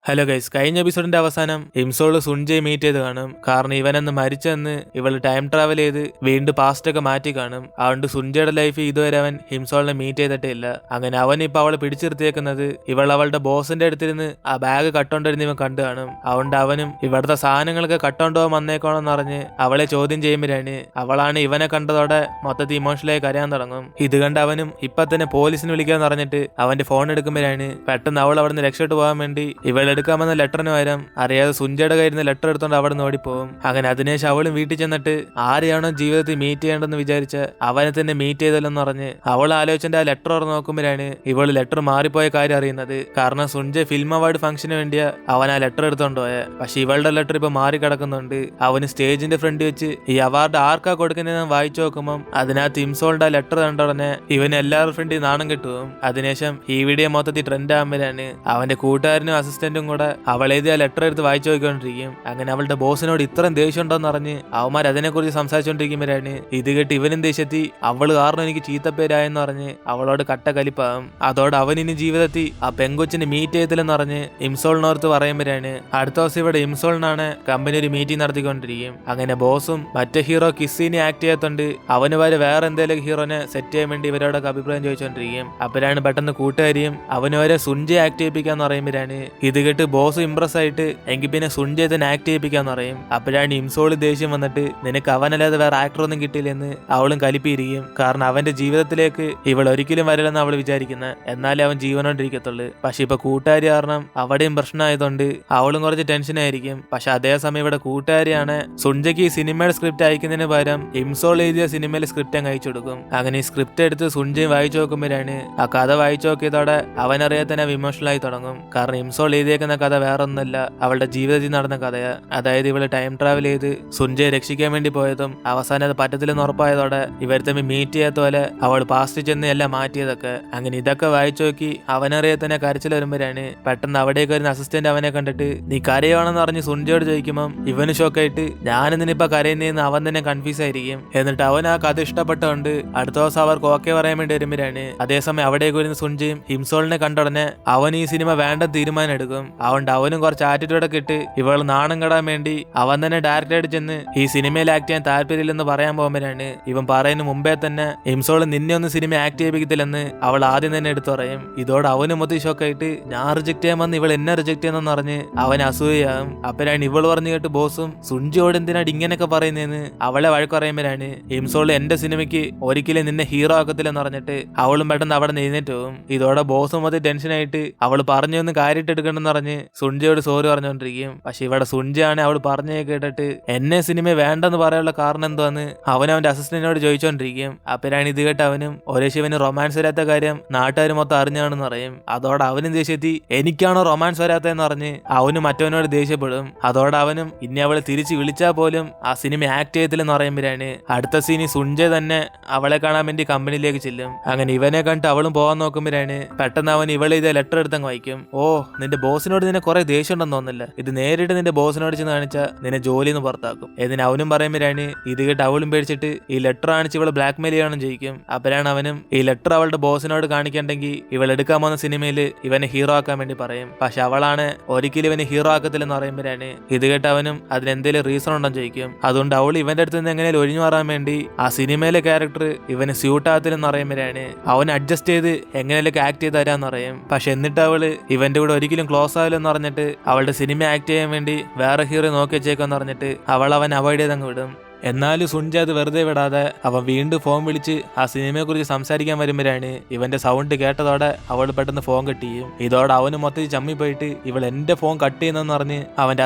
Hello guys, കഴിഞ്ഞ എപ്പിസോഡിന്റെ അവസാനം ഇംസോള് സുൻജയെ meet ചെയ്ത് കാണും. കാരണം ഇവനെന്ന് മരിച്ചെന്ന് ഇവള് ടൈം ട്രാവൽ ചെയ്ത് വീണ്ടും പാസ്റ്റ് ഒക്കെ മാറ്റി കാണും. അതുകൊണ്ട് സുൻജയുടെ ലൈഫ് ഇതുവരെ അവൻ ഹിംസോളിനെ മീറ്റ് ചെയ്തിട്ടേ ഇല്ല. അങ്ങനെ അവൻ ഇപ്പൊ അവളെ പിടിച്ചിരുത്തിയേക്കുന്നത് ഇവൾ അവളുടെ ബോസിന്റെ അടുത്തിരുന്ന് ആ ബാഗ് കട്ടോണ്ടിരുന്ന് ഇവൻ കണ്ടു കാണും. അതുകൊണ്ട് അവനും ഇവിടുത്തെ സാധനങ്ങളൊക്കെ കട്ടോണ്ടുപോകാൻ വന്നേക്കോണെന്ന് പറഞ്ഞ് അവളെ ചോദ്യം ചെയ്യുമ്പോഴാണ് അവളാണ് ഇവനെ കണ്ടതോടെ മൊത്തത്തിൽ ഇമോഷണലായി കരയാൻ തുടങ്ങും. ഇത് കണ്ട് അവനും ഇപ്പൊ തന്നെ പോലീസിന് വിളിക്കാന്ന് പറഞ്ഞിട്ട് അവന്റെ ഫോൺ എടുക്കുമ്പോഴാണ് പെട്ടെന്ന് അവൾ അവിടെ നിന്ന് രക്ഷപ്പെട്ടു പോകാൻ വേണ്ടി ഇവൾ എടുക്കാമെന്ന ലെറ്ററിന് പകരം അറിയാതെ സുൻജയുടെ കയ്യിൽ നിന്ന് ലെറ്റർ എടുത്തോണ്ട് അവിടെ നിന്ന് ഓടിപ്പോകും. അങ്ങനെ അതിനുശേഷം അവളും വീട്ടിൽ ചെന്നിട്ട് ആരെയാണോ ജീവിതത്തിൽ മീറ്റ് ചെയ്യേണ്ടെന്ന് വിചാരിച്ച് അവനെ തന്നെ മീറ്റ് ചെയ്തല്ലെന്ന് പറഞ്ഞ് അവൾ ആലോചിച്ചിട്ട് ആ ലെറ്റർ ഓർന്ന് നോക്കുമ്പോഴാണ് ഇവള് ലെറ്റർ മാറിപ്പോയ കാര്യം അറിയുന്നത്. കാരണം സുൻജയ് ഫിലിം അവാർഡ് ഫംഗ്ഷന് വേണ്ടിയാ അവൻ ആ ലെറ്റർ എടുത്തോണ്ട് പോയെ. പക്ഷെ ഇവളുടെ ലെറ്റർ ഇപ്പൊ മാറി കിടക്കുന്നുണ്ട്. അവന് സ്റ്റേജിന്റെ ഫ്രണ്ട് വെച്ച് ഈ അവാർഡ് ആർക്കാ കൊടുക്കുന്നതെന്ന് വായിച്ചു നോക്കുമ്പോൾ അതിനകത്ത് ഇംസോളിന്റെ ആ ലെറ്റർ കണ്ട ഉടനെ ഇവന് എല്ലാവരുടെ ഫ്രണ്ടിൽ നാണം കിട്ടും. അതിനുശേഷം ഈ വീഡിയോ മൊത്തത്തിൽ ട്രെൻഡ് ആകുമ്പോഴാണ് അവന്റെ കൂട്ടുകാരനും അസിസ്റ്റന്റും കൂടെ അവളെഴുതി ആ ലെറ്റർ എടുത്ത് വായിച്ചു നോക്കിക്കൊണ്ടിരിക്കും. അങ്ങനെ അവളുടെ ബോസിനോട് ഇത്രയും ദേഷ്യം ഉണ്ടോന്ന് പറഞ്ഞ് അവന്മാർ അതിനെക്കുറിച്ച് സംസാരിച്ചുകൊണ്ടിരിക്കുമ്പോഴാണ് ഇത് കേട്ട് ഇവനും ദേഷ്യത്തി അവള് കാരണം എനിക്ക് ചീത്തപ്പേരായെന്ന് പറഞ്ഞ് അവളോട് കട്ട കലിപ്പാകും. അതോടെ അവനിനി ജീവിതത്തിൽ ആ പെങ്കൊച്ചിന് മീറ്റ് ചെയ്തില്ലെന്ന് പറഞ്ഞ് ഇംസോളിനോർത്ത് പറയുമ്പോഴാണ് അടുത്ത ദിവസം ഇവിടെ ഇംസോളിനാണ് കമ്പനി ഒരു മീറ്റിംഗ് നടത്തിക്കൊണ്ടിരിക്കും. അങ്ങനെ ബോസും മറ്റേ ഹീറോ കിസ്സിനെ ആക്ട് ചെയ്യാത്തോണ്ട് അവന് വരെ വേറെ എന്തെങ്കിലും ഹീറോനെ സെറ്റ് ചെയ്യാൻ വേണ്ടി ഇവരോടൊക്കെ അഭിപ്രായം ചോദിച്ചുകൊണ്ടിരിക്കും. അപ്പോഴാണ് പെട്ടെന്ന് കൂട്ടുകാരിയും അവന് വരെ സുൻജയെ ആക്ട് ചെയ്യിപ്പിക്കാന്ന് പറയുമ്പോഴാണ് ഇത് കേട്ട് ബോസ് ഇംപ്രസ് ആയിട്ട് എങ്കിൽ പിന്നെ സുൻജയെ തന്നെ ആക്ട് ചെയ്യിപ്പിക്കാന്ന് പറയും. അപ്പോഴാണ് ഇംസോള് ദേഷ്യം വന്നിട്ട് നിനക്ക് അവനല്ലാതെ വേറെ ആക്ടറൊന്നും കിട്ടിയില്ലെന്ന് അവളും കലിപ്പിയിരിക്കും. കാരണം അവന്റെ ജീവിതത്തിലേക്ക് ഇവൾ ഒരിക്കലും വരില്ലെന്ന് അവൾ വിചാരിക്കുന്നത്. എന്നാലേ അവൻ ജീവനോണ്ടിരിക്കത്തുള്ളു. പക്ഷെ ഇപ്പൊ കൂട്ടുകാരി കാരണം അവിടെയും പ്രശ്നമായതുകൊണ്ട് അവളും കുറച്ച് ടെൻഷനായിരിക്കും. പക്ഷെ അതേസമയം ഇവിടെ കൂട്ടുകാരിയാണ് സുൻജയ്ക്ക് ഈ സിനിമയുടെ സ്ക്രിപ്റ്റ് അയക്കുന്നതിന് പകരം ഇംസോൾ എഴുതിയ സിനിമയിലെ സ്ക്രിപ്റ്റ് അങ്ങ് അയച്ചു കൊടുക്കും. അങ്ങനെ ഈ സ്ക്രിപ്റ്റ് എടുത്ത് സുൻജയും വായിച്ചു നോക്കുമ്പോഴാണ് ആ കഥ വായിച്ചു നോക്കിയതോടെ അവനറിയാതെ തന്നെ ഇമോഷണൽ ആയി തുടങ്ങും. കാരണം ഇംസോൾ എഴുതിയേക്കുന്ന കഥ വേറൊന്നല്ല, അവളുടെ ജീവിതത്തിൽ നടന്ന കഥയാ. അതായത് ഇവള് ടൈം ട്രാവൽ ചെയ്ത് സുൻജയെ രക്ഷിക്കാൻ വേണ്ടി പോയതും അവസാനം അത് പറ്റത്തില്ലെന്ന് ഉറപ്പായതോടെ ഇവർ തമ്മിൽ മീറ്റ് ചെയ്യാത്ത പോലെ അവൾ പാസ്റ്റിൽ ചെന്ന് എല്ലാം മാറ്റിയതൊക്കെ. അങ്ങനെ ഇതൊക്കെ വായിച്ചു നോക്കി അവനറിയാതെ തന്നെ കരച്ചിൽ വരുമ്പോഴാണ് പെട്ടെന്ന് അവിടേക്ക് വരുന്ന അസിസ്റ്റന്റ് അവനെ കണ്ടിട്ട് നീ കരയുവാണെന്ന് പറഞ്ഞ് സുൻജയോട് ചോദിക്കുമ്പോൾ ഇവന് ഷോക്കായിട്ട് ഞാനെന്തിനിപ്പോ കരയുന്നതെന്ന് അവൻ തന്നെ കൺഫ്യൂസ് ആയിരിക്കും. എന്നിട്ട് അവൻ ആ കഥ ഇഷ്ടപ്പെട്ടുകൊണ്ട് അടുത്ത ദിവസം അവർക്ക് ഓക്കെ പറയാൻ വേണ്ടി വരുമ്പോഴാണ് അതേസമയം അവിടേക്ക് വരുന്ന സുൻജയും ഹിംസോളിനെ കണ്ടുടനെ അവൻ ഈ സിനിമ വേണ്ട തീരുമാനം എടുക്കും. അതുകൊണ്ട് അവനും കുറച്ച് ആറ്റിറ്റ്യൂഡൊക്കെ ഇട്ട് ഇവൾ നാണം കെടാൻ വേണ്ടി അവൻ തന്നെ ഡയറക്റ്റായിട്ട് ചെന്ന് ഈ സിനിമയിൽ ആക്ട് ചെയ്യാൻ താല്പര്യമില്ലെന്ന് പറയാൻ പോകുമ്പോഴാണ് ഇവൻ പറയുന്ന മുമ്പേ തന്നെ ഇംസോള് നിന്നെ ഒന്നും സിനിമ ആക്ട് ചെയ്യിപ്പിക്കത്തില്ലെന്ന് അവൾ ആദ്യം തന്നെ എടുത്തു പറയും. ഇതോടെ അവനും മൊത്തം ഷോക്കായിട്ട് ഞാൻ റിജക്ട് ചെയ്യാൻ വന്ന് ഇവൾ എന്നെ റിജക്ട് ചെയ്യുന്നെന്ന് പറഞ്ഞ് അവൻ അസൂയാകും. അപ്പോഴാണ് ഇവൾ പറഞ്ഞു കേട്ട് ബോസും സുൻജിയോട് എന്തിനാണ് ഇങ്ങനെയൊക്കെ പറയുന്നതെന്ന് അവളെ വഴക്ക് പറയുമ്പോഴാണ് ഇംസോള് എന്റെ സിനിമയ്ക്ക് ഒരിക്കലും നിന്നെ ഹീറോ ആക്കത്തില്ലെന്ന് പറഞ്ഞിട്ട് അവളും പെട്ടെന്ന് അവിടെ നിന്ന് എഴുന്നേറ്റ് പോകും. ഇതോടെ ബോസും മൊത്തം ടെൻഷനായിട്ട് അവൾ പറഞ്ഞൊന്ന് കാര്യമായിട്ട് എടുക്കണമെന്ന് പറഞ്ഞ് സുൻജയോട് സോറി പറഞ്ഞുകൊണ്ടിരിക്കും. പക്ഷെ ഇവിടെ സുൻജയാണ് അവൾ പറഞ്ഞേ കേട്ടിട്ട് എന്നെ സിനിമ വേണ്ടെന്ന് പറയാനുള്ള കാരണം എന്താന്ന് അവന്റെ അസിസ്റ്റന്റിനോട് ചോദിച്ചോണ്ടിരിക്കും. അപ്പോഴാണ് ഇത് കേട്ട് അവനും ഒരേ ശിവന് റൊമാൻസ് വരാത്ത കാര്യം നാട്ടുകാർ മൊത്തം അറിഞ്ഞാണെന്ന് പറയും. അതോടെ അവനും ദേഷ്യത്തി എനിക്കാണോ റൊമാൻസ് വരാത്തതെന്ന് പറഞ്ഞ് അവനും മറ്റവനോട് ദേഷ്യപ്പെടും. അതോടെ അവനും ഇനി അവളെ തിരിച്ച് വിളിച്ചാൽ പോലും ആ സിനിമ ആക്ട് ചെയ്യത്തില്ലെന്ന് പറയുമ്പോഴാണ് അടുത്ത സീനി സുൻജയ് തന്നെ അവളെ കാണാൻ വേണ്ടി കമ്പനിയിലേക്ക് ചെല്ലും. അങ്ങനെ ഇവനെ കണ്ടിട്ട് അവളും പോകാൻ നോക്കുമ്പോഴാണ് പെട്ടെന്ന് അവൻ ഇവളെ ഇതേ ലെറ്റർ എടുത്തങ്ങ് വായിക്കും. ഓ, നിന്റെ ബോസിനോട് നിന്നെ കുറെ ദേഷ്യം ഉണ്ടെന്ന് തോന്നില്ല, ഇത് നേരിട്ട് നിന്റെ ബോസിനോട് ചെന്ന് കാണിച്ചാൽ നിന്നെ ജോലിന്ന് പുറത്താക്കും. ഇതിന് അവനും പറയുമ്പോഴാണ് ഇത് കേട്ട് അവളും പേടിച്ചിട്ട് ഈ ലെറ്റർ കാണിച്ച് ഇവള് ബ്ലാക്ക് മെയിൽ ചെയ്യണം ചോദിക്കും. അപ്പോഴാണ് അവനും ഈ ലെറ്റർ അവളുടെ ബോസിനോട് കാണിക്കണ്ടെങ്കിൽ ഇവൾ എടുക്കാൻ പോകുന്ന സിനിമയിൽ ഇവനെ ഹീറോ ആക്കാൻ വേണ്ടി പറയും. പക്ഷെ അവളാണ് ഒരിക്കലും ഇവനെ ഹീറോ ആക്കത്തില്ലെന്ന് പറയുമ്പോഴാണ് ഇത് കേട്ട് അവനും അതിനെന്തെങ്കിലും റീസൺ ഉണ്ടെന്ന് ചോദിക്കും. അതുകൊണ്ട് അവൾ ഇവന്റെ അടുത്ത് നിന്ന് എങ്ങനെയും ഒഴിഞ്ഞു മാറാൻ വേണ്ടി ആ സിനിമയിലെ ക്യാരക്ടർ ഇവന് സ്യൂട്ട് ആകത്തില്ലെന്ന് പറയുമ്പോഴാണ് അവൻ അഡ്ജസ്റ്റ് ചെയ്ത് എങ്ങനെയൊക്കെ ആക്ട് ചെയ്ത് തരാന്ന് പറയും. പക്ഷെ എന്നിട്ട് അവള് ഇവന്റെ കൂടെ ഒരിക്കലും ക്ലോസ് ആവില്ലെന്ന് പറഞ്ഞിട്ട് അവളുടെ സിനിമ ആക്ട് ചെയ്യാൻ വേണ്ടി വേറെ ഹീറോ നോക്കി വെച്ചേക്കെന്ന് പറഞ്ഞിട്ട് അവൻ അവോയ്ഡ് ചെയ്തങ്ങ് വിടും. എന്നാലും സുൻജ അത് വെറുതെ വിടാതെ അവൻ വീണ്ടും ഫോൺ വിളിച്ച് ആ സിനിമയെക്കുറിച്ച് സംസാരിക്കാൻ വരുമ്പോഴാണ് ഇവന്റെ സൗണ്ട് കേട്ടതോടെ അവൾ പെട്ടെന്ന് ഫോൺ കട്ട് ചെയ്യും. ഇതോടെ അവന് മൊത്തത്തിൽ ചമ്മി പോയിട്ട് ഇവൾ എന്റെ ഫോൺ കട്ട് ചെയ്യുന്നെന്ന് പറഞ്ഞ് അവന്റെ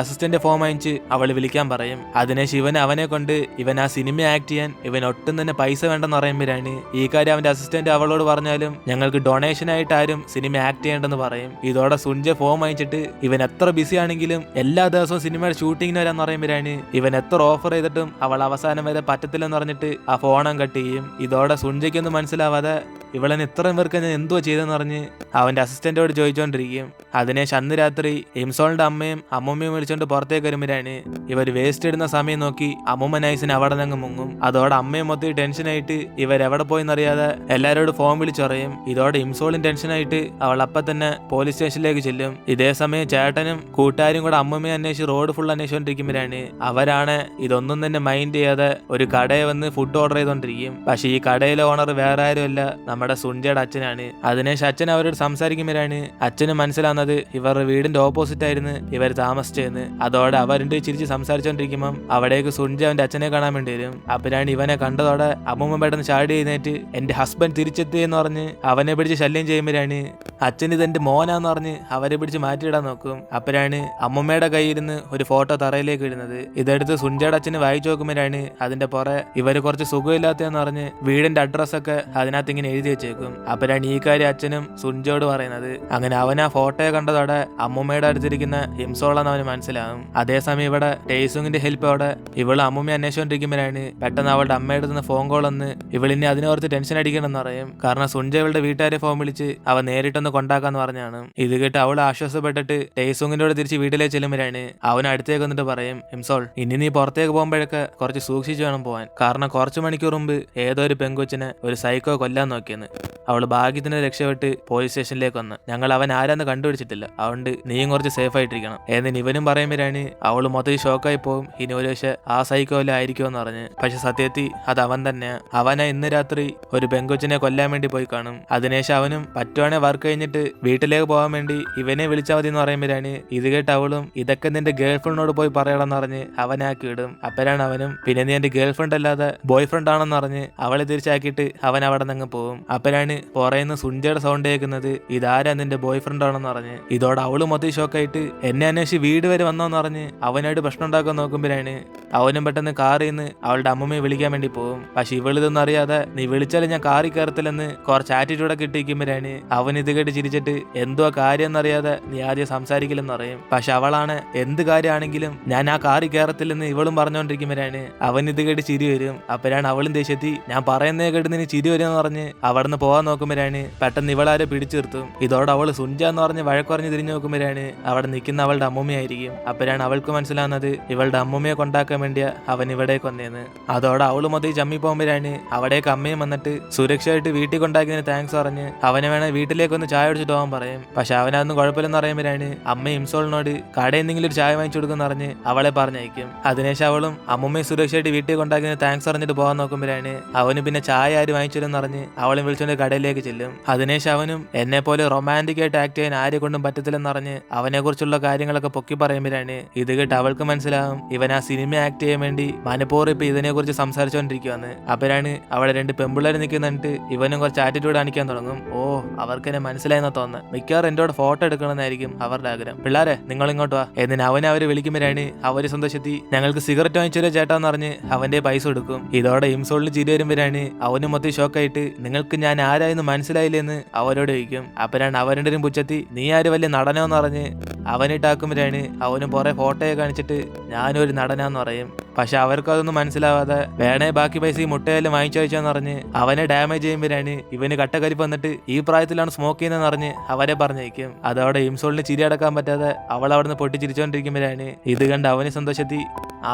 അസിസ്റ്റന്റ് ഫോൺ വാങ്ങിച്ച് അവൾ വിളിക്കാൻ പറയും. അതിനുശേഷം ഇവൻ അവനെ കൊണ്ട് ഇവൻ ആ സിനിമ ആക്ട് ചെയ്യാൻ ഇവൻ ഒട്ടും തന്നെ പൈസ വേണ്ടെന്ന് പറയുമ്പോഴാണ് ഈ കാര്യം അവന്റെ അസിസ്റ്റന്റ് അവളോട് പറഞ്ഞാലും ഞങ്ങൾക്ക് ഡൊണേഷൻ ആയിട്ട് ആരും സിനിമ ആക്ട് ചെയ്യേണ്ടെന്ന് പറയും. ഇതോടെ സുൻജ ഫോൺ വാങ്ങിച്ചിട്ട് ഇവൻ എത്ര ബിസി ആണെങ്കിലും എല്ലാ ദിവസവും സിനിമയുടെ ഷൂട്ടിങ്ങിന് വരാന്ന് പറയുമ്പോഴാണ് ഇവൻ എത്ര ഓഫർ ചെയ്തിട്ടും അവൾ അവസാനം വരെ പറ്റത്തില്ലെന്ന് പറഞ്ഞിട്ട് ആ ഫോണും കട്ട് ചെയ്യും. ഇതോടെ സുൻജയ്ക്കൊന്നും മനസ്സിലാവാതെ ഇവളെന്നെ ഇത്രയും പേർക്ക് ഞാൻ എന്തുവാ ചെയ്തെന്ന് പറഞ്ഞ് അവന്റെ അസിസ്റ്റന്റോട് ചോദിച്ചോണ്ടിരിക്കും. അതിനേശം അന്ന് രാത്രി ഇംസോളിന്റെ അമ്മയും അമ്മൂമ്മയും വിളിച്ചോണ്ട് പുറത്തേക്ക് വരുമ്പോഴാണ് ഇവർ വേസ്റ്റ് ഇടുന്ന സമയം നോക്കി അമ്മൂമ്മ നൈസിന് അവിടെ നിന്ന് മുങ്ങും. അതോടെ അമ്മയും മൊത്തം ടെൻഷനായിട്ട് ഇവരെവിടെ പോയെന്നറിയാതെ എല്ലാരോടും ഫോൺ വിളിച്ചറിയും. ഇതോടെ ഇംസോളും ടെൻഷനായിട്ട് അവൾ അപ്പം തന്നെ പോലീസ് സ്റ്റേഷനിലേക്ക് ചെല്ലും. ഇതേ സമയം ചേട്ടനും കൂട്ടുകാരും കൂടെ അമ്മമ്മയെ അന്വേഷിച്ച് റോഡ് ഫുൾ അന്വേഷിച്ചോണ്ടിരിക്കുമ്പോഴാണ് അവരാണ് ഇതൊന്നും തന്നെ മൈൻഡ് ചെയ്യാതെ ഒരു കടയിൽ വന്ന് ഫുഡ് ഓർഡർ ചെയ്തോണ്ടിരിക്കും. പക്ഷെ ഈ കടയിലെ ഓണർ വേറെ ആരുമല്ല, നമ്മുടെ സുൻജയുടെ അച്ഛനാണ്. അതിനുശേഷം അച്ഛൻ അവരോട് സംസാരിക്കുമ്പോഴാണ് അച്ഛന് മനസ്സിലാവുന്നത് ഇവരുടെ വീടിന്റെ ഓപ്പോസിറ്റ് ആയിരുന്നു ഇവർ താമസിച്ചതെന്ന്. അതോടെ അവരുടെ ചിരിച്ച് സംസാരിച്ചോണ്ടിരിക്കുമ്പം അവിടേക്ക് സുൻജ അവന്റെ അച്ഛനെ കാണാൻ വേണ്ടി വരും. അപ്പോഴാണ് ഇവനെ കണ്ടതോടെ അമ്മൂമ്മ പെട്ടെന്ന് ചാടി എഴുന്നേറ്റ് എന്റെ ഹസ്ബൻഡ് തിരിച്ചെത്തി എന്ന് പറഞ്ഞ് അവനെ പിടിച്ച് ശല്യം ചെയ്യുമ്പോഴാണ് അച്ഛൻ ഇതെന്റെ മോനാന്ന് പറഞ്ഞ് അവരെ പിടിച്ച് മാറ്റിയിടാൻ നോക്കും. അപ്പോഴാണ് അമ്മൂമ്മയുടെ കയ്യിരുന്ന് ഒരു ഫോട്ടോ തറയിലേക്ക് ഇടുന്നത്. ഇതെടുത്ത് സുൻജയുടെ അച്ഛന് വായിച്ചു നോക്കുമ്പോഴാണ് അതിന്റെ പുറകെ ഇവര് കുറച്ച് സുഖമില്ലാത്തതെന്ന് പറഞ്ഞ് വീടിന്റെ അഡ്രസ്സൊക്കെ അതിനകത്ത് ഇങ്ങനെ എഴുതി വെച്ചേക്കും. അപ്പോഴാണ് ഈ കാര്യം അച്ഛനും സുൻജയോട് പറയുന്നത്. അങ്ങനെ അവൻ ആ ഫോട്ടോയെ കണ്ടതോടെ അമ്മൂമ്മയുടെ അടുത്തിരിക്കുന്ന ഹിംസോളെന്ന് അവന് മനസ്സിലാകും. അതേസമയം ഇവിടെ ടേസുങ്ങിന്റെ ഹെൽപ്പോടെ ഇവള് അമ്മൂമ്മയെ അന്വേഷിച്ചോണ്ടിരിക്കുമ്പോഴാണ് പെട്ടെന്ന് അവളുടെ അമ്മയുടെ നിന്ന് ഫോൺ കോൾ വന്ന് ഇവളിനെ അതിനോർത്ത് ടെൻഷൻ അടിക്കണമെന്ന് പറയും. കാരണം സുൻജ ഇവളുടെ വീട്ടുകാരെ ഫോൺ വിളിച്ച് അവ നേരിട്ടൊന്ന് കൊണ്ടാക്കാന്ന് പറഞ്ഞാണ്. ഇത് കേട്ട് അവൾ ആശ്വാസപ്പെട്ടിട്ട് ടേസുങ്ങിനോട് തിരിച്ച് വീട്ടിലേക്ക് ചെല്ലുമ്പോഴാണ് അവൻ അടുത്തേക്ക് വന്നിട്ട് പറയും, ഹിംസോൾ ഇനി നീ പുറത്തേക്ക് പോകുമ്പോഴൊക്കെ കുറച്ച് സൂക്ഷിച്ചു വേണം പോവാൻ. കാരണം കുറച്ച് മണിക്കൂർ മുമ്പ് ഏതോ ഒരു പെങ്കൊച്ചിനെ ഒരു സൈക്കോ കൊല്ലാൻ നോക്കിയെന്ന്. അവൾ ഭാഗ്യത്തിന് രക്ഷപ്പെട്ട് പോലീസ് സ്റ്റേഷനിലേക്ക് വന്ന് ഞങ്ങൾ അവൻ ആരാന്ന് കണ്ടുപിടിച്ചിട്ടില്ല, അതുകൊണ്ട് നീയും കുറച്ച് സേഫ് ആയിട്ടിരിക്കണം എന്ന് ഇവനും പറയുമ്പോഴാണ് അവൾ മൊത്തം ഷോക്കായി പോകും. ഇനി ഒരു പക്ഷെ ആ സൈക്കോല ആയിരിക്കുമെന്ന് പറഞ്ഞ്. പക്ഷെ സത്യത്തിൽ അത് അവൻ തന്നെയാ. അവനെ ഇന്ന് രാത്രി ഒരു പെങ്കൊച്ചിനെ കൊല്ലാൻ വേണ്ടി പോയി കാണും. അതിനുശേഷം അവനും പറ്റുവാണെങ്കിൽ വർക്ക് കഴിഞ്ഞിട്ട് വീട്ടിലേക്ക് പോകാൻ വേണ്ടി ഇവനെ വിളിച്ചാൽ മതി എന്ന് പറയുമ്പോഴാണ് ഇത് കേട്ട് അവളും ഇതൊക്കെ നിന്റെ ഗേൾഫ്രണ്ടിനോട് പോയി പറയണമെന്ന് പറഞ്ഞ് അവനാക്കി വിടും. അപ്പോഴാണ് അവനും പിന്നെ നീ എന്റെ ഗേൾഫ്രണ്ട് അല്ലാതെ ബോയ് ഫ്രണ്ട് ആണെന്ന് പറഞ്ഞ് അവളെ തിരിച്ചാക്കിയിട്ട് അവൻ അവിടെ നിന്ന് പോകും. അപ്പോഴാണ് പുറയുന്ന സുൻജയുടെ സൗണ്ട് കേൾക്കുന്നത് ഇതാരാ നിന്റെ ബോയ് ഫ്രണ്ട് ആണെന്ന് പറഞ്ഞ്. ഇതോടെ അവള് മൊത്തം ഷോക്കായിട്ട് എന്നെ അന്വേഷിച്ച് വീട് വരെ വന്നോന്ന് പറഞ്ഞ് അവനായിട്ട് പ്രശ്നം ഉണ്ടാക്കാൻ നോക്കുമ്പോഴാണ് അവനും പെട്ടെന്ന് കാറിൽ നിന്ന് അവളുടെ അമ്മമ്മയെ വിളിക്കാൻ വേണ്ടി പോകും. പക്ഷെ ഇവളിതൊന്നും അറിയാതെ നീ വിളിച്ചാലും ഞാൻ കാറിൽ കയറത്തില്ലെന്ന് കുറച്ച് ആറ്റിറ്റ്യൂഡൊക്കെ ഇട്ടിരിക്കുമ്പോഴാണ് അവൻ ഇത് കേട്ട് ചിരിച്ചിട്ട് എന്തുവാ കാര്യം എന്നറിയാതെ നീ ആദ്യം സംസാരിക്കില്ലെന്ന് പറയും. പക്ഷെ അവളാണ് എന്ത് കാര്യമാണെങ്കിലും ഞാൻ ആ കാറിൽ കയറത്തില്ലെന്ന് ഇവളും പറഞ്ഞുകൊണ്ടിരിക്കുമ്പോഴാണ് അവൻ ഇത് കേട്ട് ചിരി വരും. അപ്പോഴാണ് അവളും ദേഷ്യത്തി ഞാൻ പറയുന്നേ കേട്ട് നിന് ചിരി വരുമെന്ന് പറഞ്ഞ് അവിടുന്ന് പോകാൻ നോക്കുമ്പോഴാണ് പെട്ടെന്ന് ഇവളാരെ പിടിച്ചു നിർത്തും. ഇതോടെ അവള് സുൻജ എന്ന് പറഞ്ഞ് വഴക്കുറഞ്ഞ് തിരിഞ്ഞു നോക്കുമ്പോഴാണ് അവിടെ നിൽക്കുന്ന അവളുടെ അമ്മൂമ്മയായിരിക്കും. അപ്പോഴാണ് അവൾക്ക് മനസ്സിലാവുന്നത് ഇവളുടെ അമ്മൂമ്മയെ കൊണ്ടാക്കാൻ വേണ്ടിയാ അവൻ ഇവിടേക്ക് വന്നേന്ന്. അതോടെ അവള് മൊത്തം ചമ്മി പോകുമ്പോഴാണ് അവിടേക്ക് അമ്മയും വന്നിട്ട് സുരക്ഷയായിട്ട് വീട്ടിൽ കൊണ്ടാക്കിയതിന് താങ്ക്സ് പറഞ്ഞ് അവനെ വേണേൽ വീട്ടിലേക്ക് ഒന്ന് ചായ കുടിച്ചിട്ട് പോകാൻ പറയും. പക്ഷെ അവനതൊന്നും കുഴപ്പമില്ലെന്ന് പറയുമ്പോഴാണ് അമ്മ ഇംസോളിനോട് കടയിൽ എന്തെങ്കിലും ഒരു ചായ വാങ്ങിച്ചു കൊടുക്കുമെന്ന് പറഞ്ഞ് അവളെ പറഞ്ഞയക്കും. അതിനുശേഷം അവളും അമ്മൂമ്മയും സുരക്ഷയായിട്ട് വീട്ടിൽ കൊണ്ടാക്കിയതിന് താങ്ക്സ് പറഞ്ഞിട്ട് പോകാൻ നോക്കുമ്പോഴാണ് അവന് പിന്നെ ചായ ആര് വാങ്ങിച്ചില്ലെന്ന് പറഞ്ഞ് അവളെ വിളിച്ചുകൊണ്ട് കടയിലേക്ക് ചെല്ലും. അതിനുശേഷം അവനും എന്നെ പോലെ റൊമാൻറ്റിക് ആയിട്ട് ആക്ട് ചെയ്യാൻ ആരെ കൊണ്ടും പറ്റത്തില്ലെന്ന് പറഞ്ഞ് അവനെ കുറിച്ചുള്ള കാര്യങ്ങളൊക്കെ പൊക്കി പറയുമ്പോഴാണ് ഇത് കേട്ട് അവൾക്ക് മനസ്സിലാവും ഇവൻ ആ സിനിമ ആക്ട് ചെയ്യാൻ വേണ്ടി മനഃപൂർവ്വം ഇപ്പൊ ഇതിനെ കുറിച്ച് സംസാരിച്ചുകൊണ്ടിരിക്കുവാന്ന്. അപ്പോഴാണ് അവിടെ രണ്ട് പെമ്പിള്ളേർ നിൽക്കുന്നിട്ട് ഇവനും കുറച്ച് ആറ്റിറ്റ്യൂഡ് കാണിക്കാൻ തുടങ്ങും. ഓ അവർക്ക് എന്നെ മനസ്സിലായെന്ന് തോന്നുന്നു. മിക്കവാറും എന്നോട് ഫോട്ടോ എടുക്കണമെന്നായിരിക്കും അവരുടെ ആഗ്രഹം. പിള്ളേരെ നിങ്ങൾ ഇങ്ങോട്ട് വാ എന്നിന് അവരെ വിളിക്കുമ്പോഴാണ് അവര് സന്തോഷത്തി ഞങ്ങൾക്ക് സിഗരറ്റ് വാങ്ങിച്ചൊരു ചേട്ടാന്ന് പറഞ്ഞ് അവന്റെ പൈസ കൊടുക്കും. ഇതോടെ ഇംസോളിന് ചിരി വരുമ്പോഴാണ് അവനും മൊത്തം ഷോക്കായിട്ട് നിങ്ങൾക്ക് ഞാൻ ആരായെന്ന് മനസ്സിലായില്ലെന്ന് അവരോട് ചോദിക്കും. അപ്പോഴാണ് അവരുടെ ഒരു പുച്ഛത്തി നീ ആര് വലിയ നടനോന്ന് പറഞ്ഞ് അവനിട്ടാക്കുമ്പോഴാണ് അവനും കുറെ ഫോട്ടോയെ കാണിച്ചിട്ട് ഞാനൊരു നടനാന്ന് പറയും. പക്ഷെ അവർക്ക് അതൊന്നും മനസ്സിലാവാതെ വേണേ ബാക്കി പൈസ ഈ മുട്ടയെല്ലാം വാങ്ങിച്ചു വെച്ചാന്ന് പറഞ്ഞ് അവനെ ഡാമേജ് ചെയ്യുമ്പോഴാണ് ഇവന് കട്ടക്കരിപ്പ് വന്നിട്ട് ഈ പ്രായത്തിലാണ് സ്മോക്ക് ചെയ്യുന്നതെന്ന് പറഞ്ഞ് അവരെ പറഞ്ഞേക്കും. അതോടെ ഇംസോളിന് ചിരി അടക്കാൻ പറ്റാതെ അവൾ അവിടുന്ന് പൊട്ടിച്ചിരിച്ചോണ്ടിരിക്കുമ്പോഴാണ് ഇത് കണ്ട് അവന് സന്തോഷത്തി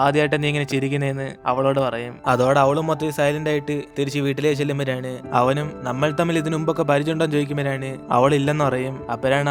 ആദ്യമായിട്ട് നീ ഇങ്ങനെ ചിരിക്കുന്നതെന്ന് അവളോട് പറയും. അതോടെ അവളും മൊത്തം സൈലന്റ് ആയിട്ട് തിരിച്ച് വീട്ടിലേക്ക് ചെല്ലുമ്പോഴാണ് അവനും നമ്മൾ തമ്മിൽ ഇതിനു മുമ്പൊക്കെ പരിചയമുണ്ടോ ചോദിക്കുമ്പോഴാണ് അവളില്ലെന്ന് പറയും. അപ്പോഴാണ്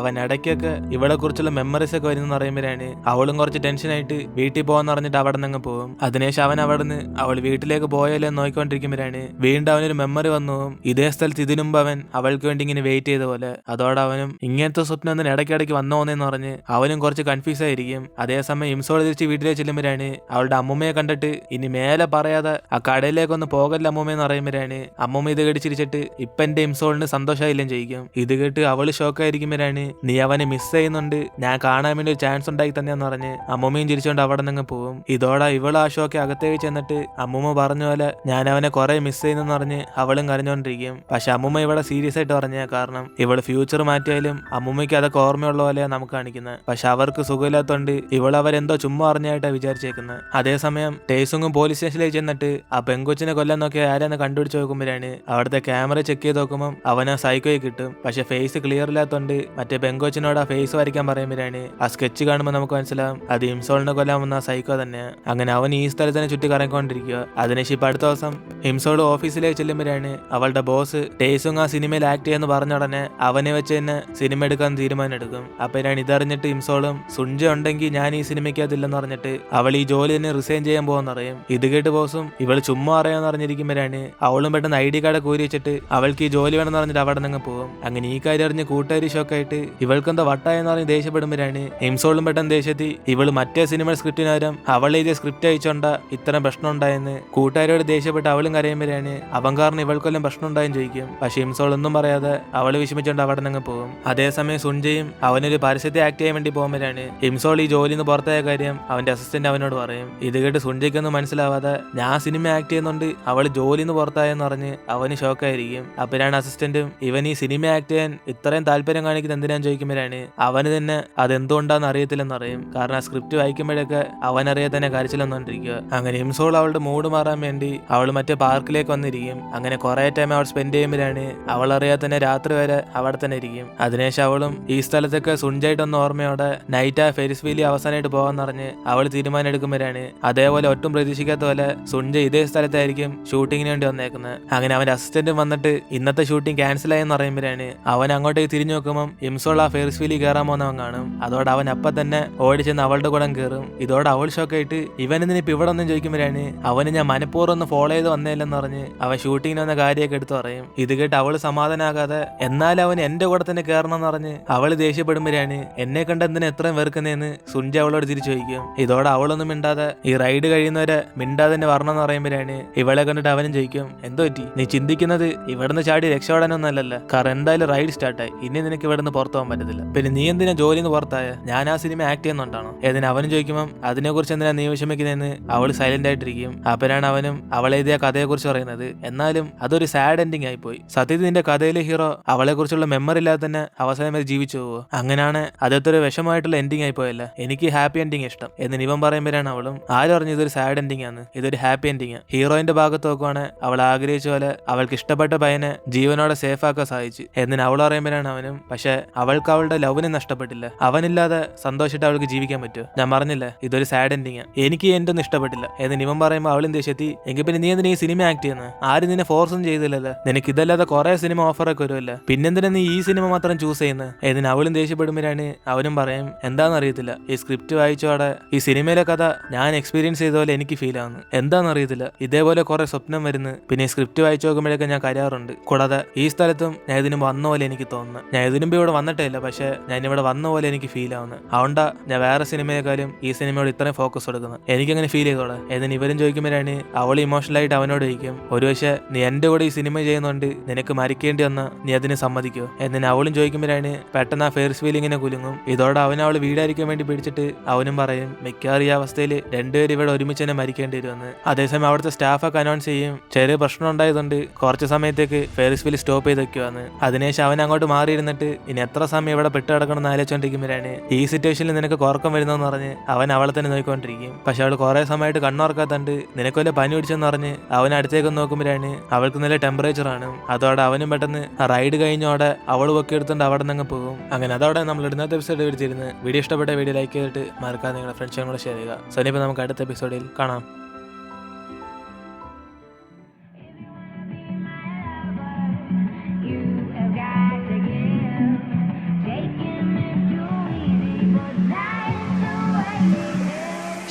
അവൻ ഇടയ്ക്കൊക്കെ ഇവളെ കുറിച്ചുള്ള മെമ്മറീസ് ഒക്കെ വരുന്നെന്ന് പറയുമ്പോഴാണ് അവളും കുറച്ച് ടെൻഷനായിട്ട് വീട്ടിൽ പോകാന്ന് പറഞ്ഞിട്ട് അവിടെ നിന്ന് പോകും. അതിനുശേഷം അവൻ അവിടുന്ന് അവൾ വീട്ടിലേക്ക് പോയാലോ എന്ന് നോക്കിക്കൊണ്ടിരിക്കുമ്പോഴാണ് വീണ്ടും അവനൊരു മെമ്മറി വന്നു. ഇതേ സ്ഥലത്ത് ഇതിനുമ്പ് അവൻ അവൾക്ക് വേണ്ടി ഇങ്ങനെ വെയിറ്റ് ചെയ്ത പോലെ. അതോടെ അവനും ഇങ്ങനത്തെ സ്വപ്നം ഒന്നും ഇടയ്ക്കിടയ്ക്ക് വന്നോന്നെന്ന് പറഞ്ഞ് അവനും കുറച്ച് കൺഫ്യൂസ് ആയിരിക്കും. അതേസമയം ഇംസോൾ തിരിച്ച് വീട്ടിലേക്ക് ചെല്ലുമ്പോഴാണ് അവളുടെ അമ്മൂമ്മയെ കണ്ടിട്ട് ഇനി മേലെ പറയാതെ ആ കടയിലേക്കൊന്ന് പോകല്ല അമ്മൂമ്മയെന്ന് പറയുമ്പോഴാണ് അമ്മൂമ്മ ഇത് കടിച്ചിരിച്ചിട്ട് ഇപ്പൊ എന്റെ ഇംസോളിന് സന്തോഷമായില്ലെന്ന് ചോദിക്കും. ഇത് കേട്ട് അവള് ഷോക്കായിരിക്കുമ്പോഴാണ് നീ അവനെ മിസ് ചെയ്യുന്നുണ്ട്, ഞാൻ കാണാൻ വേണ്ടി ഒരു ചാൻസ് ഉണ്ടാക്കി തന്നെയാന്ന് പറഞ്ഞ് അമ്മൂമ്മയും ചിരിച്ചുകൊണ്ട് അവിടെ നിന്ന് പോകും. ഇതോടെ ഇവൾ ആ ഷോക്ക് അകത്തേക്ക് ചെന്നിട്ട് അമ്മൂമ്മ പറഞ്ഞ പോലെ ഞാൻ അവനെ കുറെ മിസ് ചെയ്യുന്നെന്ന് പറഞ്ഞ് അവളും കരഞ്ഞോണ്ടിരിക്കും. പക്ഷെ അമ്മൂമ്മ ഇവിടെ സീരിയസ് ആയിട്ട് പറഞ്ഞ കാരണം ഇവള് ഫ്യൂച്ചർ മാറ്റിയാലും അമ്മൂമ്മയ്ക്ക് അതൊക്കെ ഓർമ്മയുള്ള പോലെയാണ് നമുക്ക് കാണിക്കുന്നത്. പക്ഷെ അവർക്ക് സുഖമില്ലാത്തോണ്ട് ഇവൾ അവരെന്തോ ചുമ്മാ അറിഞ്ഞായിട്ടാ വിചാരിച്ചേക്കുന്നത്. അതേസമയം ടേസുങ്ങും പോലീസ് സ്റ്റേഷനിലേക്ക് ചെന്നിട്ട് ആ പെങ്കൊച്ചിനെ കൊല്ലാൻ നോക്കിയ ആരാന്ന് കണ്ടുപിടിച്ച് നോക്കുമ്പോഴാണ് അവിടുത്തെ ക്യാമറ ചെക്ക് ചെയ്ത് നോക്കുമ്പോൾ അവൻ ആ സൈക്കോയെ കിട്ടും. പക്ഷെ ഫേസ് ക്ലിയർ ഇല്ലാത്തോണ്ട് മറ്റേ പെങ്കൊച്ചിനോട് ആ ഫേസ് വരയ്ക്കാൻ പറയുമ്പോഴാണ് ആ സ്കെച്ച് കാണുമ്പോൾ നമുക്ക് മനസ്സിലാവും അത് ഹിംസോളിനെ കൊല്ലാൻ വന്ന സൈക്കോ തന്നെയാണ്. അങ്ങനെ അവൻ ഈ സ്ഥലത്തിനെ ചുറ്റി കറങ്ങിക്കൊണ്ടിരിക്കുക. അതിനുശേഷം ഇപ്പൊ അടുത്ത ദിവസം ഹിംസോൾ ഓഫീസിലേക്ക് ചെല്ലുമ്പോഴാണ് അവളുടെ ബോസ് ടേസുങ് ആ സിനിമയിൽ ആക്ട് ചെയ്യുന്ന പറഞ്ഞ ഉടനെ അവനെ വെച്ച് തന്നെ സിനിമ എടുക്കാൻ തീരുമാനം എടുക്കും. അപ്പോഴാണ് ഇതറിഞ്ഞിട്ട് ഹിംസോളും സുൻജ ഉണ്ടെങ്കിൽ ഞാൻ ഈ സിനിമയ്ക്കകത്തില്ലെന്ന് പറഞ്ഞിട്ട് അവൾ ഈ ജോലി തന്നെ റിസൈൻ ചെയ്യാൻ പോകുന്നറിയും. ഇത് കേട്ട് ബോസും ഇവൾ ചുമ്മാ അറിയാന്ന് അറിഞ്ഞിരിക്കുമ്പോഴാണ് അവളും പെട്ടെന്ന് ID കാർഡ് കൂരി വെച്ചിട്ട് അവൾക്ക് ഈ ജോലി വേണമെന്ന് പറഞ്ഞിട്ട് അവിടെ നിന്ന് പോകും. അങ്ങനെ ഈ കാര്യം അറിഞ്ഞ് കൂട്ടുകാരി ഷോക്കായിട്ട് ഇവൾക്കെന്താ വട്ടായെന്ന് പറഞ്ഞ് ദേഷ്യപ്പെടുമ്പോഴാണ് ഹിംസോളും പെട്ടെന്ന് ദേഷ്യത്തി ഇവള് മറ്റേ സിനിമ സ്ക്രിപ്റ്റിനാരും അവൾ എഴുതിയ സ്ക്രിപ്റ്റ് അയച്ചോണ്ട ഇത്തരം പ്രശ്നം ഉണ്ടായെന്ന് കൂട്ടുകാരോട് ദേഷ്യപ്പെട്ട് അവളും കരയുമ്പോഴാണ് അവൻ കാരണം ഇവൾക്കൊല്ലം പ്രശ്നം ഉണ്ടായെന്ന് ചോദിക്കും. പക്ഷെ ഹിംസോൾ ഒന്നും പറയാതെ അവള് വിഷമിച്ചോണ്ട് അവിടെ നിന്ന് പോകും. അതേസമയം സുൻജയും അവനൊരു പരസ്യത്തെ ആക്ട് ചെയ്യാൻ വേണ്ടി പോകുമ്പോഴാണ് ഹിംസോൾ ഈ ജോലിയിൽ നിന്ന് പുറത്തായ കാര്യം അവന്റെ അസിസ്റ്റന്റ് അവനോട് പറയും. ഇത് കേട്ട് സുൻജയ്ക്കൊന്നും മനസ്സിലാവാതെ ഞാൻ സിനിമ ആക്ട് ചെയ്യുന്നുണ്ട് അവൾ ജോലിയിൽ നിന്ന് പുറത്തായെന്ന് പറഞ്ഞ് അവന് ഷോക്കായിരിക്കും. അപ്പോഴാണ് അസിസ്റ്റന്റും ഇവൻ ഈ സിനിമ ആക്ട് ചെയ്യാൻ ഇത്രയും താല്പര്യം കാണിക്കുന്നത് എന്തിനാന്ന് ചോദിക്കുമ്പോഴാണ് അവന് തന്നെ അതെന്തുകൊണ്ടാന്ന് അറിയത്തില്ലെന്ന് അറിയും. കാരണം ആ സ്ക്രിപ്റ്റ് വായിക്കുമ്പോഴൊക്കെ അവനറിയാതെ തന്നെ കരച്ചിലെന്നോണ്ടിരിക്കുക. അങ്ങനെ ഹിംസോൾ അവളുടെ മൂഡ് മാറാൻ വേണ്ടി അവൾ മറ്റേ പാർക്കിലേക്ക് വന്നിരിക്കും. അങ്ങനെ കുറെ ടൈം അവൾ സ്പെൻഡ് ചെയ്യുമ്പോഴാണ് അവൾ അറിയാതെ തന്നെ രാത്രി വരെ അവിടെ തന്നെ ഇരിക്കും. അതിനുശേഷം അവളും ഈ സ്ഥലത്തൊക്കെ സുൻജായിട്ടൊന്ന് ഓർമ്മയോടെ നൈറ്റ് ആ ഫെരിസ് വീലി അവസാനമായിട്ട് പോകാന്നറിഞ്ഞ് അവൾ തീരുമാനം എടുക്കുമ്പോഴാണ് അതേപോലെ ഒട്ടും പ്രതീക്ഷിക്കാത്ത പോലെ സുൻജ ഇതേ സ്ഥലത്തായിരിക്കും ഷൂട്ടിങ്ങിന് വേണ്ടി വന്നേക്കുന്നത്. അങ്ങനെ അവന്റെ അസിസ്റ്റന്റും വന്നിട്ട് ഇന്നത്തെ ഷൂട്ടിംഗ് ക്യാൻസൽ ആയെന്ന് പറയുമ്പോഴാണ് അവൻ അങ്ങോട്ടേക്ക് തിരിഞ്ഞു നോക്കുമ്പോൾ ഹിംസോൾ ആ ഫെരിസ് വീലി കയറാൻ പോകുന്നവൻ കാണും. അതോടെ അവൻ അപ്പം തന്നെ ഓടിച്ചെന്ന് അവളുടെ കൂടെ കയറും. ഇതോടെ അവൾ ഷോക്കായിട്ട് ഇവനെന്തിന് ഇപ്പൊ ഇവിടെ ഒന്നും ചോദിക്കുമ്പോഴാണ് അവന് ഞാൻ മനഃപൂർവ്വം ഒന്ന് ഫോളോ ചെയ്ത് വന്നേലെന്ന് പറഞ്ഞ് അവൻ ഷൂട്ടിങ്ങിന് വന്ന കാര്യമൊക്കെ എടുത്ത് പറയും. ഇത് കേട്ട് അവള് സമാധാനാകാതെ എന്നാൽ അവൻ എന്റെ കൂടെ തന്നെ കയറണം എന്ന് പറഞ്ഞ് അവള് ദേഷ്യപ്പെടുമ്പോഴാണ് എന്നെ കണ്ട എന്തിനാ എത്രയും വെറുക്കുന്നതെന്ന് സുൻജ അവളോട് തിരിച്ചു ചോദിക്കും. ഇതോടെ അവളൊന്നും മിണ്ടാതെ ഈ റൈഡ് കഴിയുന്നവരെ മിണ്ടാതെ തന്നെ വരണം എന്ന് പറയുമ്പോഴാണ് ഇവളെ കണ്ടിട്ട് അവനും ചോദിക്കും എന്തോ പറ്റി നീ ചിന്തിക്കുന്നത് ഇവിടുന്ന് ചാടി രക്ഷപ്പെടാനൊന്നും അല്ലല്ലോ. കാരണം എന്തായാലും റൈഡ് സ്റ്റാർട്ടായി ഇനി നിനക്ക് ഇവിടുന്ന് പുറത്തു പോകാൻ പറ്റത്തില്ല. പിന്നെ നീ എന്തിനാ ജോലിന്ന് പുറത്തായ ഞാൻ ആ സിനിമ ആക്ട് ചെയ്യുന്നുണ്ടാണോ ഏതിന് അവനും ചോദിക്കുമ്പോൾ അതിനെ കുറിച്ച് എന്തിനാ നീ വിഷമിക്കുന്നതെന്ന് അവൾ സൈലന്റ് ആയിട്ടിരിക്കും. അപ്പോഴാണ് അവനും അവളെഴുതിയ കഥയെ കുറിച്ച് പറയുന്നത്. എന്നാലും അതൊരു സാഡ് എൻഡിങ് ആയി പോയി. സത്യത്തിൽ നിന്റെ കഥയിലെ ഹീറോ അവളെ കുറിച്ചുള്ള മെമ്മറി ഇല്ലാതെ തന്നെ അവസാനം വരെ ജീവിച്ചു പോവോ അങ്ങനെയാണ് അതൊരു വിഷമമായിട്ടുള്ള എൻഡിങ് ആയി പോയല്ല. എനിക്ക് ഹാപ്പി എൻഡിങ് ഇഷ്ടം എന്ന് ഇവൻ പറയുമ്പോഴാണ് അവളും ആരും പറഞ്ഞു ഇതൊരു സാഡ് എൻഡിങ് ആണ് ഇതൊരു ഹാപ്പി എൻഡിങ്. ഹീറോയിന്റെ ഭാഗത്ത് നോക്കുവാണ് അവൾ ആഗ്രഹിച്ച പോലെ അവൾക്ക് ഇഷ്ടപ്പെട്ട പയ്യനെ ജീവനോടെ സേഫ് ആക്കാൻ സാധിച്ചു എന്ന് അവൾ പറയുമ്പോഴാണ് അവനും പക്ഷെ അവൾക്ക് അവളുടെ ലവിനെ നഷ്ടപ്പെട്ടില്ല. അവനില്ലാതെ സന്തോഷിട്ട് അവൾക്ക് ജീവിക്കാൻ പറ്റുമോ? ഞാൻ പറഞ്ഞില്ല ഇതൊരു സാഡ് എൻഡിങ് എനിക്ക് എന്റെ ഒന്നും ഇഷ്ടപ്പെട്ടില്ല എന്ന് ഇവൻ പറയുമ്പോൾ അവളും ദേഷ്യത്തി എങ്കിൽ പിന്നെ നീ എന്തിനാ ഈ സിനിമ ആക്ട് ചെയ്യുന്നത് ആരും നിന്നെ ഫോഴ്സും ചെയ്തില്ലല്ലോ നിനക്ക് ഇതല്ലാതെ കുറെ സിനിമ ഓഫറൊക്കെ വരുമല്ലോ പിന്നെന്തിനാ നീ ഈ സിനിമ മാത്രം ചൂസ് ചെയ്യുന്നത് എന്ന് അവളും ദേഷ്യപ്പെടുമ്പോഴാണ് അവനും പറയും എന്താണെന്ന് അറിയത്തില്ല ഈ സ്ക്രിപ്റ്റ് വായിച്ചോടെ ഈ സിനിമയിലെ കഥ ഞാൻ എക്സ്പീരിയൻസ് ചെയ്ത പോലെ എനിക്ക് ഫീൽ ആവുന്നു. എന്താണെന്ന് അറിയത്തില്ല ഇതേപോലെ കുറെ സ്വപ്നം വരുന്നു. പിന്നെ സ്ക്രിപ്റ്റ് വായിച്ചു നോക്കുമ്പോഴൊക്കെ ഞാൻ കരാറുണ്ട്. കൂടാതെ ഈ സ്ഥലത്തും ഞാൻ ഇതിനും വന്ന പോലെ എനിക്ക് തോന്നുന്നു. ഞാൻ ഇതിനുമ്പ് ഇവിടെ വന്നിട്ടേ ഇല്ല പക്ഷെ ഞാൻ ഇവിടെ വന്ന പോലെ എനിക്ക് ഫീൽ ആവുന്നു. അതുകൊണ്ടാ ഞാൻ വേറെ സിനിമയെക്കാളും ഈ സിനിമയോട് ഇത്രയും ഫോക്കസ് കൊടുക്കുന്നത്. എനിക്കങ്ങനെ ഫീൽ ചെയ്തോളെ എന്ന് ഇവരും ചോദിക്കുമ്പോഴാണ് അവൾ ഇമോഷണൽ ആയിട്ട് അവനോട് ചോദിക്കും ഒരു പക്ഷേ നീ എന്റെ കൂടെ ഈ സിനിമ ചെയ്യുന്നുണ്ട് നിനക്ക് മരിക്കേണ്ടി വന്ന നീ അതിന് സമ്മതിക്കോ എന്ന് അവളും ചോദിക്കുമ്പോഴാണ് പെട്ടെന്ന് ആ ഫെയർസ് വീലിങ്ങനെ കുലുങ്ങും. ഇതോടെ അവൾ വീടായിരിക്കാൻ വേണ്ടി പിടിച്ചിട്ട് അവനും പറയും മിക്കവാറും ഈ അവസ്ഥയിൽ രണ്ടുപേരും ഇവിടെ ഒരുമിച്ച് തന്നെ മരിക്കേണ്ടി വരുമെന്ന്. അതേസമയം അവിടുത്തെ സ്റ്റാഫൊക്കെ അനൗൺസ് ചെയ്യും ചെറിയ പ്രശ്നം ഉണ്ടായതുകൊണ്ട് കുറച്ച് സമയത്തേക്ക് ഫെയർസ് വീൽ സ്റ്റോപ്പ് ചെയ്ത് വെക്കുവാന്ന്. അതിനുശേഷം അവൻ അങ്ങോട്ട് മാറിയിരുന്നിട്ട് ഇനി എത്ര സമയം ഇവിടെ പെട്ട് കിടക്കണമെന്ന് ആലോചിച്ചോണ്ടിരിക്കുമ്പോഴാണ് ഈ സിറ്റുവേഷനിൽ നിനക്ക് കുറക്കം വരുന്നതെന്ന് പറഞ്ഞ് അവൻ അവളെ തന്നെ നോക്കിക്കൊണ്ടിരിക്കും. പക്ഷെ അവൾ കുറെ സമയമായിട്ട് കണ്ണുറക്കാത്തണ്ട് നിനക്ക് വല്ല പനി പിടിച്ചെന്ന് പറഞ്ഞ് അവൻ അടുത്തേക്ക് നോക്കുമ്പോഴാണ് അവൾക്ക് നല്ല ടെമ്പറേച്ചർ ആണ്. അതോടെ അവനും പെട്ടെന്ന് റൈഡ് കഴിഞ്ഞോടെ അവൾ പൊക്കി എടുത്തുകൊണ്ട് അവിടെ നിന്ന് പോകും. അങ്ങനെ അതോടെ നമ്മൾ ഇടുന്നത്തെ എപ്പിസോഡ് വിളിച്ചിരുന്ന് വീഡിയോ ഇഷ്ടപ്പെട്ട വീഡിയോ ലൈക്ക് ചെയ്തിട്ട് മറക്കാതെ നിങ്ങളുടെ ഫ്രണ്ട്സിനും കൂടെ ഷെയർ ചെയ്യുക. സോ ഇനിയിപ്പോൾ നമുക്ക് അടുത്ത എപ്പിസോഡിൽ കാണാം.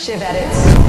Shiv Edits.